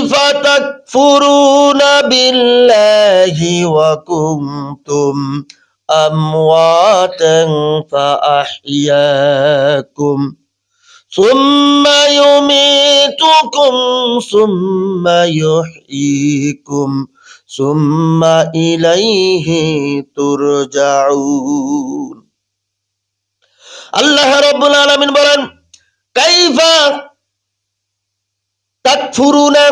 কাইফা তাকফুরুনা বিল্লাহি ওয়া কুনতুম আমওয়াতান ফাআহইয়াকুম সুম্মা ইউমীতুকুম সুম্মা ইউহয়ীকুম সুম্মা ইলাইহি তুরজাউন। আল্লাহ রাব্বুল আলামিন বলেন, কাইফা তাকফুরুনা,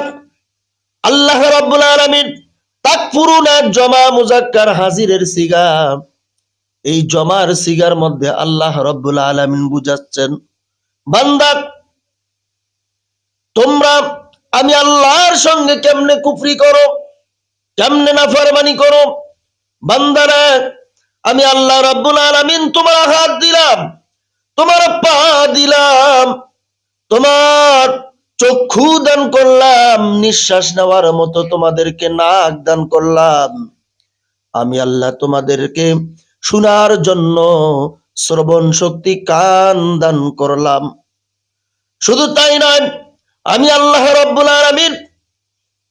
আল্লাহ রাব্বুল আলামিন তাকফুরুনা জমা মুযাক্কার হাজিরের সিগা, এই জমার সিগার মধ্যে আল্লাহ রাব্বুল আলামিন বুঝাচ্ছেন, বান্দা তোমরা আমি আল্লাহর সঙ্গে কেমনে কুফরি করো, কেমনে নাফরমানি করো। বান্দারা আমি আল্লাহ রাব্বুল আলামিন তোমার হাত দিলাম, তোমার পা দিলাম, তোমার চক্ষু দান করলাম, নিঃশ্বাস নেওয়ার মতো তোমাদেরকে নাক দান করলাম। আমি আল্লাহ তোমাদেরকে শোনার জন্য শ্রবণ শক্তি কান দান করলাম। শুধু তাই নয়, আমি আল্লাহ রাব্বুল আলামিন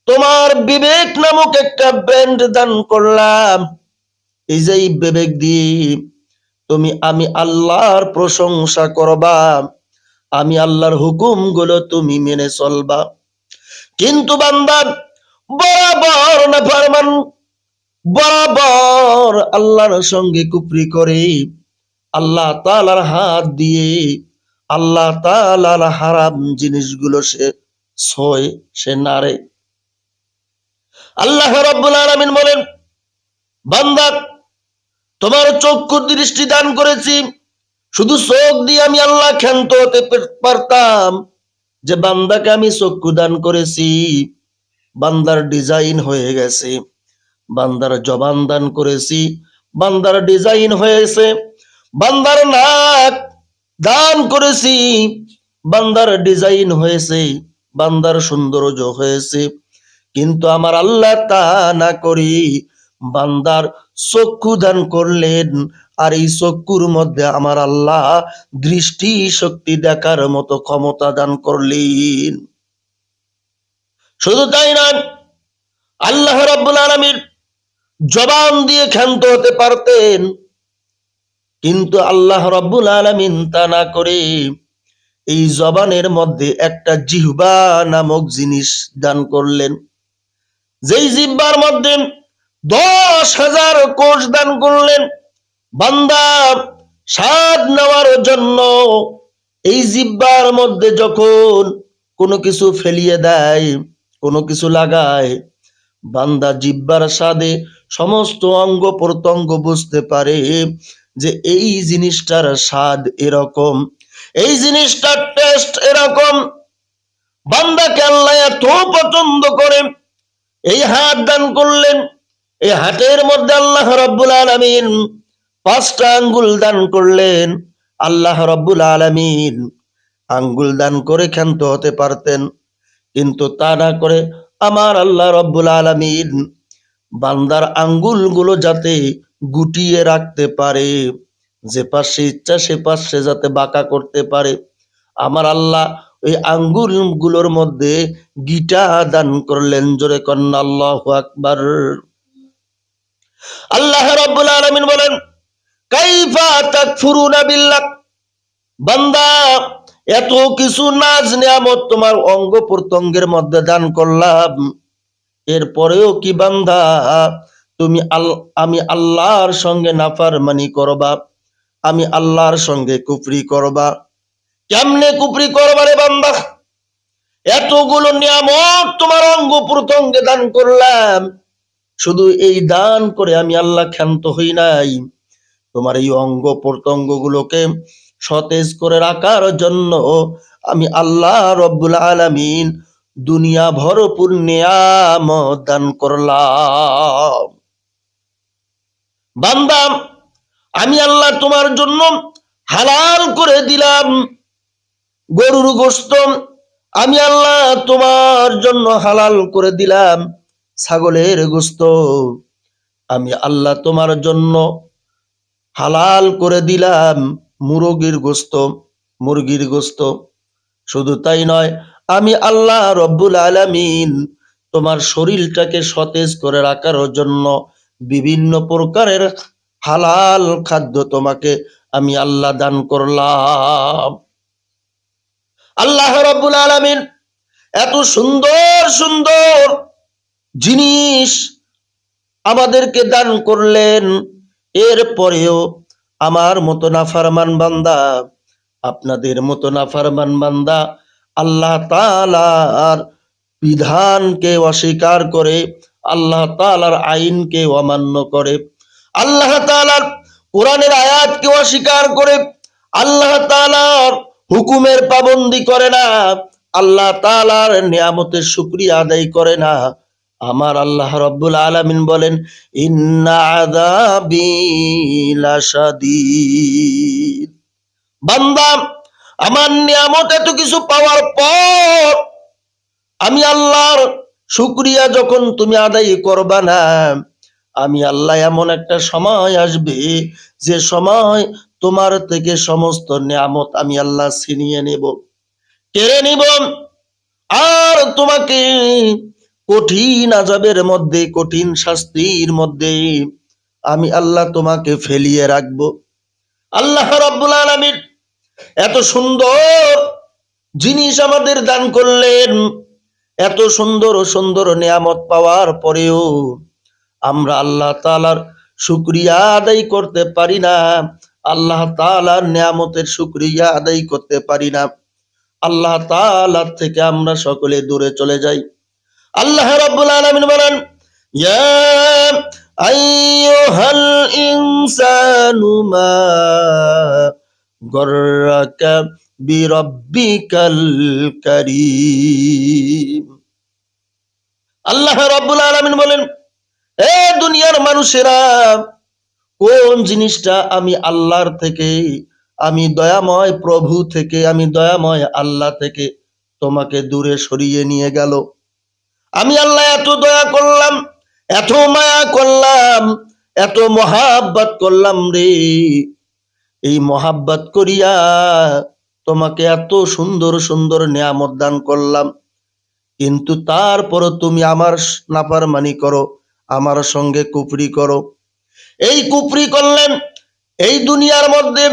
তোমার বিবেক নামক একটা ব্যান্ড দান করলাম। এই যে বিবেক দিয়ে তুমি আমি আল্লাহর প্রশংসা করবা, আমি আল্লাহর হুকুম গুলো তুমি মেনে চলবা। কিন্তু বান্দা বরাবর নাফরমান, বরাবর আল্লাহর সঙ্গে কুফরি করে, আল্লাহ তাআলার হাত দিয়ে আল্লাহ তাআলার হারাম জিনিসগুলো সে ছয়, সে নাড়ে। আল্লাহ রাব্বুল আলামিন বলেন, বান্দা তোমার চক্ষু দৃষ্টি দান করেছি, শুধু চোখ দিয়ে আমি আল্লাহ ক্ষান্ত হতে পারতাম যে বান্দাকে আমি চক্ষু দান করেছি, বান্দার ডিজাইন হয়ে গেছে। বান্দার জবান দান করেছি, বান্দার ডিজাইন হয়েছে। বান্দার নাক দান করেছি, বান্দার ডিজাইন হয়েছে, বান্দার সৌন্দর্য হয়েছে। কিন্তু আমার আল্লাহ তা না করি বান্দার চক্ষু দান করলেন, আর এই চক্ষুর মধ্যে আমার আল্লাহ দৃষ্টি শক্তি দেখার মতো ক্ষমতা দান করলেন। শুধু তাই নয়, আল্লাহ রাব্বুল আলামিন জবান দিয়ে ক্ষান্ত হতে পারতেন, কিন্তু আল্লাহ রাব্বুল আলামিন তা না করে এই জবানের মধ্যে একটা জিহ্বা নামক জিনিস দান করলেন। যেই জিহ্বার মধ্যে 10,000 কোষ দান করলেন। বান্দা স্বাদ নেওয়ার জন্য এই জিহ্বার মধ্যে যখন কোনো কিছু ফেলিয়ে দেয়, কোনো কিছু লাগায়, বান্দা জিহ্বার স্বাদে সমস্ত অঙ্গ প্রত্যঙ্গ বুঝতে পারে যে এই জিনিসটার স্বাদ এরকম, এই জিনিসটার টেস্ট এরকম। বান্দাকে আল্লাহ এত পছন্দ করে এই হাত দান করলেন। এই হাতের মধ্যে আল্লাহ রাব্বুল আলামিন 5টা আঙ্গুল দান করলেন। আল্লাহ রাব্বুল আলামিন আঙ্গুল দান করে ক্ষান্ত হতে পারতেন, কিন্তু তা না করে আমার আল্লাহ রাব্বুল আলামিন বান্দার আঙ্গুলগুলো যাতে গুটিয়ে রাখতে পারে, যে পাশে ইচ্ছা সে পাশে যাতে বাঁকা করতে পারে, আমার আল্লাহ ওই আঙ্গুলগুলোর মধ্যে গিটা দান করলেন। জোরে কন্না আল্লাহু আকবার। আল্লাহ রাব্বুল আলামিন বলেন, কাইফা তাকফুরুনা বিল্লাহ, বান্দা এত কিছু নাজ নিয়ামত তোমার অঙ্গ প্রত্যঙ্গের মধ্যে দান করলাম, এরপরেও কি বান্দা তুমি আমি আল্লাহর সঙ্গে নাফরমানি করবা, আমি আল্লাহর সঙ্গে কুফরি করবা? কেমনে কুফরি করবা রে বান্দা? এতগুলো নিয়ামত তোমার অঙ্গ প্রত্যঙ্গে দান করলাম, শুধু এই দান করে আমি আল্লাহ ক্ষান্ত হই নাই, তোমার এই অঙ্গ প্রত্যঙ্গ গুলোকে সতেজ করে রাখার জন্য আমি আল্লাহ রাব্বুল আলামিন দুনিয়া ভরপুর নিয়ামত দান করলাম। বান্দা আমি আল্লাহ তোমার জন্য হালাল করে দিলাম গরুর গোশত, আমি আল্লাহ তোমার জন্য হালাল করে দিলাম ছাগলের গোশত, আমি আল্লাহ তোমার জন্য হালাল করে দিলাম মুরগির গোশত, মুরগির গোশত। শুধু তাই নয়, আমি আল্লাহ রব্বুল আলামিন তোমার শরীরটাকে সতেজ করে রাখার জন্য বিভিন্ন প্রকারের হালাল খাদ্য তোমাকে আমি আল্লাহ দান করলাম। আল্লাহ রাব্বুল আলামিন এত সুন্দর সুন্দর জিনিস আমাদেরকে দান করলেন, এরপরেও আমার মতো নাফরমান বান্দা, আপনাদের মতো নাফরমান বান্দা আল্লাহ তাআলার বিধানকে অস্বীকার করে, আল্লাহ তাআলার আইনকে অমান্য করে, আল্লাহ তাআলার কোরআনের আয়াতকে অস্বীকার করে, আল্লাহ তাআলার হুকুমের পাবন্দি করে না, আল্লাহ তাআলার নিয়ামতের শুকরিয়া আদায় করে না। আমার আল্লাহ রাব্বুল আলামিন বলেন, ইন্না আযাবি লাশাদীদ। বান্দা, আমার নিয়ামত এত কিছু পাওয়ার পর আমি আল্লাহর শুকরিয়া যখন তুমি আদায় করবা না, আমি আল্লাহ এমন একটা সময় আসবে যে সময় তোমার থেকে সমস্ত নিয়ামত আমি আল্লাহ ছিনিয়ে নেব, কেড়ে নিব, আর তোমাকে কঠিন আযাবের মধ্যে, কঠিন শাস্তির মধ্যে আমি আল্লাহ তোমাকে ফেলিয়ে রাখবো। আল্লাহ রাব্বুল আলামিন এত সুন্দর জিনিস আমাদের দান করলেন, এত সুন্দর সুন্দর নিয়ামত পাওয়ার পরেও আমরা আল্লাহ তাআলার শুকরিয়া আদায় করতে পারি না, আল্লাহ তাআলার নিয়ামতের শুকরিয়া আদায় করতে পারি না। আল্লাহ তাআলার থেকে আমরা সকলে দূরে চলে যাই। আল্লাহ রাব্বুল আলামিন বলেন, ইয়া আইয়ুহাল ইনসানু মা গররাকা বিরাব্বিকাল কারীম। আল্লাহ রাব্বুল আলামিন বলেন, এ দুনিয়ার মানুষেরা, কোন জিনিসটা আমি আল্লাহর থেকে, আমি দয়াময় প্রভু থেকে, আমি দয়াময় আল্লাহ থেকে তোমাকে দূরে সরিয়ে নিয়ে গেল? আমি আল্লাহ এত দয়া করলাম, এত মায়া করলাম, এত মহাব্বত করলাম রে, এই মহাব্বত করিয়া তোমাকে এত সুন্দর সুন্দর নিয়ামত দান করলাম, কিন্তু তারপরও তুমি আমার নাফরমানি করো, আমার সঙ্গে কুফরি করো। এই কুফরি করলেন, এই দুনিয়ার মধ্যে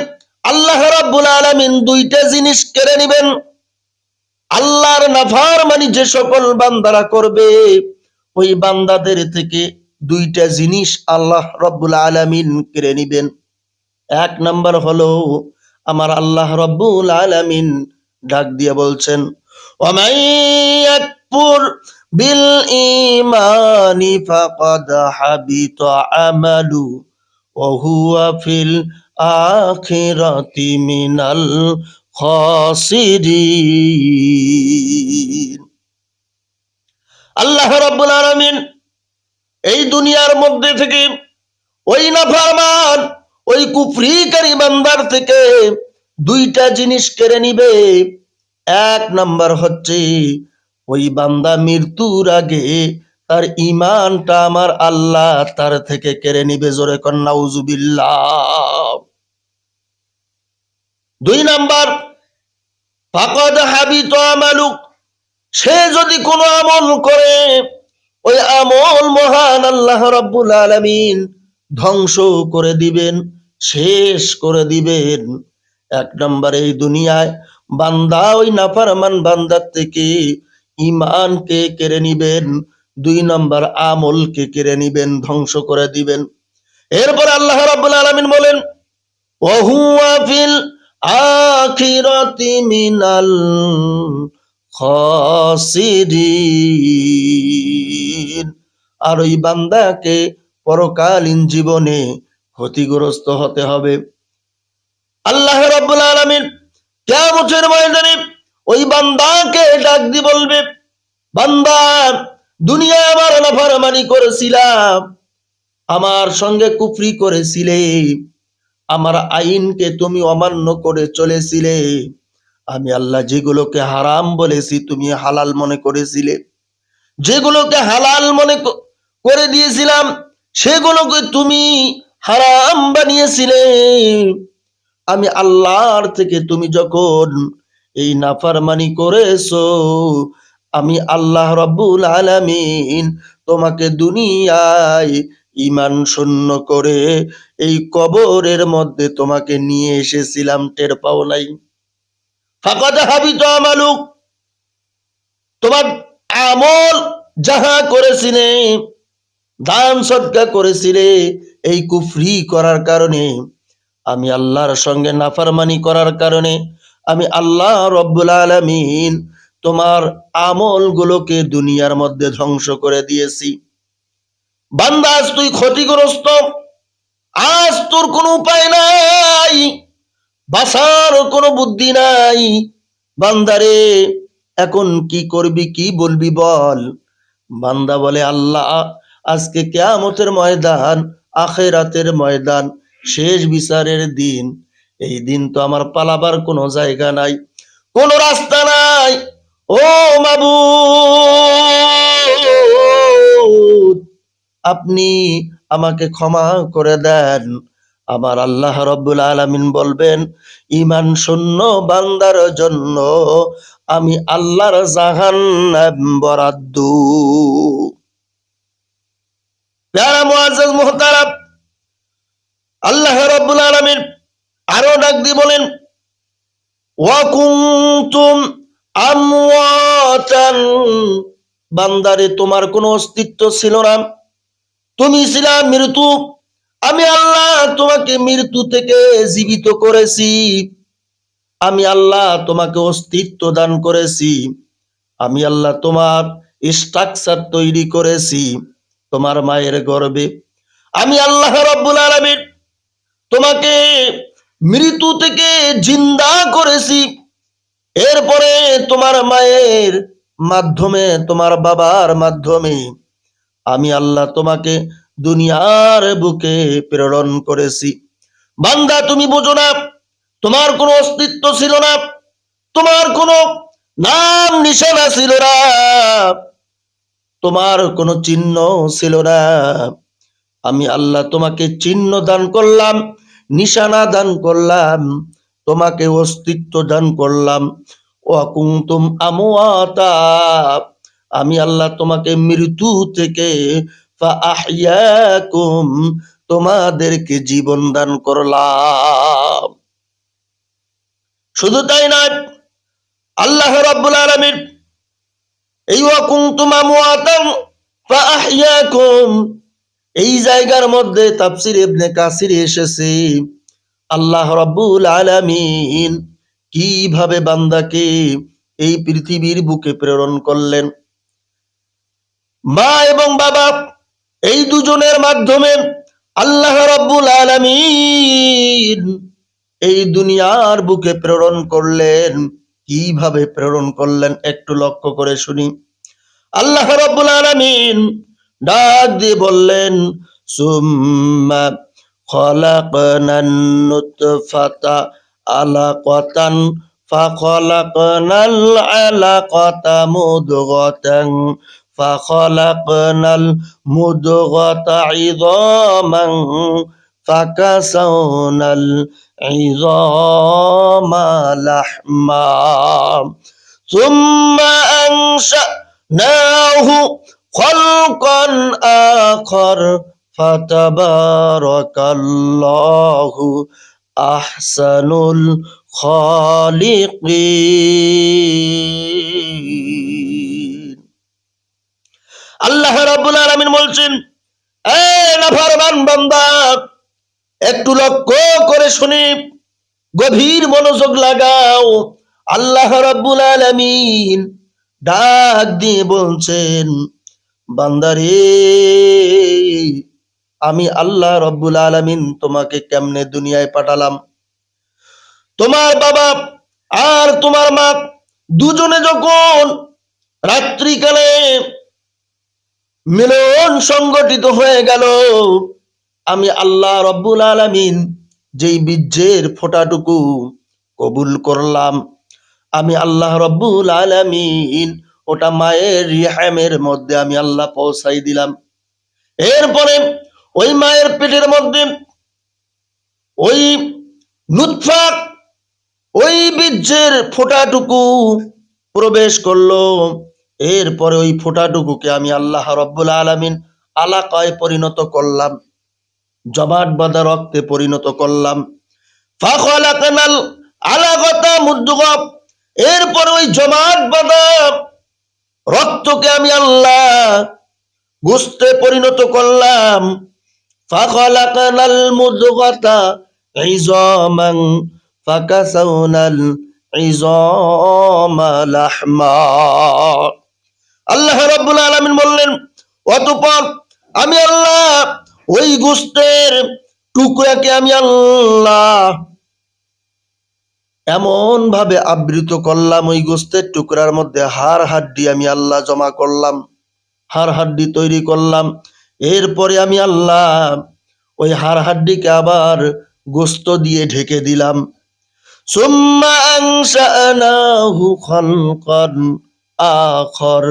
আল্লাহ রাব্বুল আলামিন দুইটা জিনিস কেড়ে নিবেন। আল্লাহর নাফরমানি যে সকল বান্দারা করবে, ওই বান্দাদের থেকে দুইটা জিনিস আল্লাহ রাব্বুল আলামিন কেড়ে নিবেন। এক নাম্বার হলো, আমার আল্লাহ রাব্বুল আলামিন ডাক দিয়ে বলছেন, ওয়ামান ইয়াকফুর বিল ঈমানি ফাকাদ হাবিতা আমালু ওয়া হুয়া ফিল আখিরাতি মিনাল খাসিরিন। আল্লাহ রাব্বুল আলামিন এই দুনিয়ার মধ্যে থেকে ওই নাফরমান, ওই কুফরিকারী বান্দার থেকে দুইটা জিনিস কেড়ে নিবে। এক নাম্বার হচ্ছে, ওই বান্দা মৃত্যুর আগে তার ঈমানটা আমার আল্লাহ তার থেকে কেড়ে নিবে। জোরে কর নাউজুবিল্লাহ। দুই নাম্বার, ফাকাদ হাবিতা আমালু, সে যদি কোনো আমল করে, ওই আমল মহান আল্লাহ রাব্বুল আলামিন ধ্বংস করে দিবেন, শেষ করে দিবেন। এক নম্বর, এই দুনিয়ায় বান্দা ওই নাফরমান বান্দার থেকে ঈমানকে কেড়ে নিবেন। দুই নম্বর, আমলকে কেড়ে নিবেন, ধ্বংস করে দিবেন। এরপর আল্লাহ রাব্বুল আলামিন বলেন, ওয়া হুয়া ফিল আখিরাতি মিনাল খাসিরিন, আর ওই বান্দাকে পরকালীন জীবনে ক্ষতিগ্রস্ত হতে হবে। আল্লাহ রাব্বুল আলামিন কিয়ামতের ময়দানে ওই বান্দাকে ডাক দিয়ে বলবে, বান্দা, দুনিয়ায় আমার নাফরমানি করেছিলাম, আমার সঙ্গে কুফরি করেছিলে, আমার আইনকে তুমি অমান্য করে চলেছিলে, আমি আল্লাহ যেগুলোকে হারাম বলেছি তুমি হালাল মনে করেছিলে, যেগুলোকে হালাল মনে করে দিয়েছিলাম সেগুলোকে তুমি হারাম বানিয়েছিলে। আমি আল্লাহর থেকে তুমি যখন এই নাফরমানি করেছো, আমি আল্লাহ রব্বুল আলামিন তোমাকে দুনিয়ায় ঈমান শূন্য করে এই কবরের মধ্যে তোমাকে নিয়ে এসেছিলাম, টের পাও নাই? ফাকাদ হাবিতা আমালুক, তোমার আমল যাহা করেছিলে, দান সদকা করেছিলে, এই কুফরি করার কারণে, আমি আল্লাহর সঙ্গে নাফরমানি করার কারণে আমি আল্লাহ রব্বুল আলামিন তোমার আমলগুলোকে দুনিয়ার মধ্যে ধ্বংস করে দিয়েছি। বান্দা, আজ তুই ক্ষতিগ্রস্ত, আজ তোর কোনো উপায় নাই, বাঁচার কোনো বুদ্ধি নাই। বান্দারে, এখন কি করবি, কি বলবি বল? বান্দা বলে, আল্লাহ, আজকে কিয়ামতের ময়দান, আখিরাতের ময়দান, শেষ বিচারের দিন। এই দিন তো আমার পালাবার কোনো জায়গা নাই, কোনো রাস্তা নাই। ও মাবুদ, আপনি আমাকে ক্ষমা করে দেন। আমার আল্লাহ রব্বুল আলামিন বলবেন, ঈমান শূন্য বান্দার জন্য আমি আল্লাহর জাহান্নাম বরাদ্দ। প্যারা মুআজ্জাজ মুহতারাম, আল্লাহ রব্বুল আলামিন আরো ডাক দিয়ে বলেন, ওয়া কুনতুম আমওয়াতান, বান্দারে তোমার কোনো অস্তিত্ব ছিল না, তুমি ছিলা মৃত্যু। আমি আল্লাহ তোমাকে মৃত্যু থেকে জীবিত করেছি, আমি আল্লাহ তোমাকে অস্তিত্ব দান করেছি, আমি আল্লাহ তোমার স্ট্রাকচার তৈরি করেছি তোমার মায়ের গর্ভে। আমি আল্লাহ রব্বুল আলামিন তোমাকে মৃত্যু থেকে জিন্দা করেছি। এরপরে তোমার মায়ের মাধ্যমে, তোমার বাবার মাধ্যমে আমি আল্লাহ তোমাকে দুনিয়ার বুকে প্রেরণ করেছি। বান্দা, তুমি বুঝো না, তোমার কোনো অস্তিত্ব ছিল না, তোমার কোনো নাম নিশানা ছিল না, তোমার কোনো চিহ্ন ছিল না। আমি আল্লাহ তোমাকে চিহ্ন দান করলাম, নিশানা দান করলাম, তোমাকে অস্তিত্ব দান করলাম। ওয়া কুনতুম আমওয়াতা, আমি আল্লাহ তোমাকে মৃত্যু থেকে ফাআহইয়াকুম, তোমাদেরকে জীবন দান করলাম। শুধু তাই না, আল্লাহ রাব্বুল আলামিন এই ওয়া কুনতুম আমওয়াতান ফাআহইয়াকুম, এই জায়গার মধ্যে তাফসীর ইবনে কাসির এসেছে, আল্লাহ রাব্বুল আলামিন কিভাবে বান্দাকে এই পৃথিবীর বুকে প্রেরণ করলেন। মা এবং বাবা এই দুজনের মাধ্যমে আল্লাহ রাব্বুল আলামিন এই দুনিয়ার বুকে প্রেরণ করলেন। কিভাবে প্রেরণ করলেন একটু লক্ষ্য করে শুনি। আল্লাহ রাব্বুল আলামিন ডাক দিয়ে বললেন, সুম্মা খলাকনান নুতফাতা আলাকাতান ফাখলাকনাল আলাকাতা মুদগাতান ফাখলাকনাল মুদগাতা ইযামান ফাকাসাওনাল ইযামা লাহমা সুম্মা আনশানাহু খালকান আখার ফাতাবারাকাল্লাহু আহসানুল খালিকিন। আল্লাহ রাব্বুল আলামিন বলছেন, এ নাফরমান বান্দা, একটু লক্ষ্য করে শুনি, গভীর মনোযোগ লাগাও। আল্লাহ রাব্বুল আলামিন ডাক দিয়ে বলছেন, বান্দারে, আমি আল্লাহ রাব্বুল আলামিন তোমাকে কেমনে দুনিয়ায় পাঠালাম। তোমার বাবা আর তোমার মা দুজনে যখন রাত্রিকালে মিলন সংগঠিত হয়ে গেল, আমি আল্লাহ রাব্বুল আলামিন যেই বীর্যের ফোঁটাটুকু কবুল করলাম, আমি আল্লাহ রাব্বুল আলামিন ওটা মায়ের রিহামের মধ্যে আমি আল্লাহ পৌঁছাই দিলাম। এরপরে ওই মায়ের পেটের মধ্যে ওই নুতফা, ওই বীর্যের ফোঁটাটুকু প্রবেশ করলো। এরপরে ওই ফোঁটাটুকুকে আমি আল্লাহ রব্বুল আলামিন আলাকায় পরিণত করলাম, জমাট বাঁধা রক্তে পরিণত করলাম। ফাখলাকনাল আলাকাতা মুদগা, এরপর ওই জমাট বাঁধা রক্তকে আমি আল্লাহ গোশতে পরিণত করলাম। ফাখলাকনাল মুদগাতা ইযামান ফাকাসাউনাল ইযামা লাহমা। আল্লাহ রাব্বুল আলামিন বললেন, অতঃপর আমি আল্লাহ ওই গোশতের টুকরাকে আমি আল্লাহ এমন ভাবে আবৃত করলাম, ওই গোশতের টুকরার মধ্যে হাড় হাড্ডি আমি আল্লাহ জমা করলাম, হাড় হাড্ডি তৈরি করলাম। এরপরে আমি আল্লাহ ওই হাড় হাড্ডিকে আবার গোশত দিয়ে ঢেকে দিলাম। সুম্মা আনশানাহু খালকান আখর,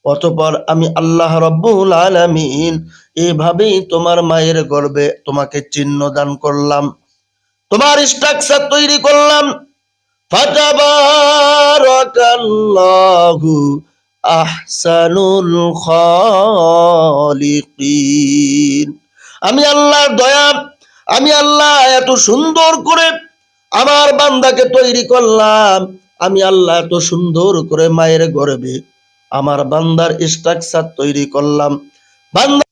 অতঃপর আমি আল্লাহ রব্বুল আলামিন এভাবেই তোমার মায়ের গর্ভে তোমাকে চিহ্ন দান করলাম, তোমার স্ট্রাকচার তৈরি করলাম। ফাতাবারাকাল্লাহু আহসানুল খালিকিন। আমি আল্লাহর দয়া, আমি আল্লাহ এত সুন্দর করে আমার বান্দাকে তৈরি করলাম, আমি আল্লাহ এত সুন্দর করে মায়ের গর্ভে আমার বান্দার স্ট্রাকচার তৈরি করলাম। বান্দা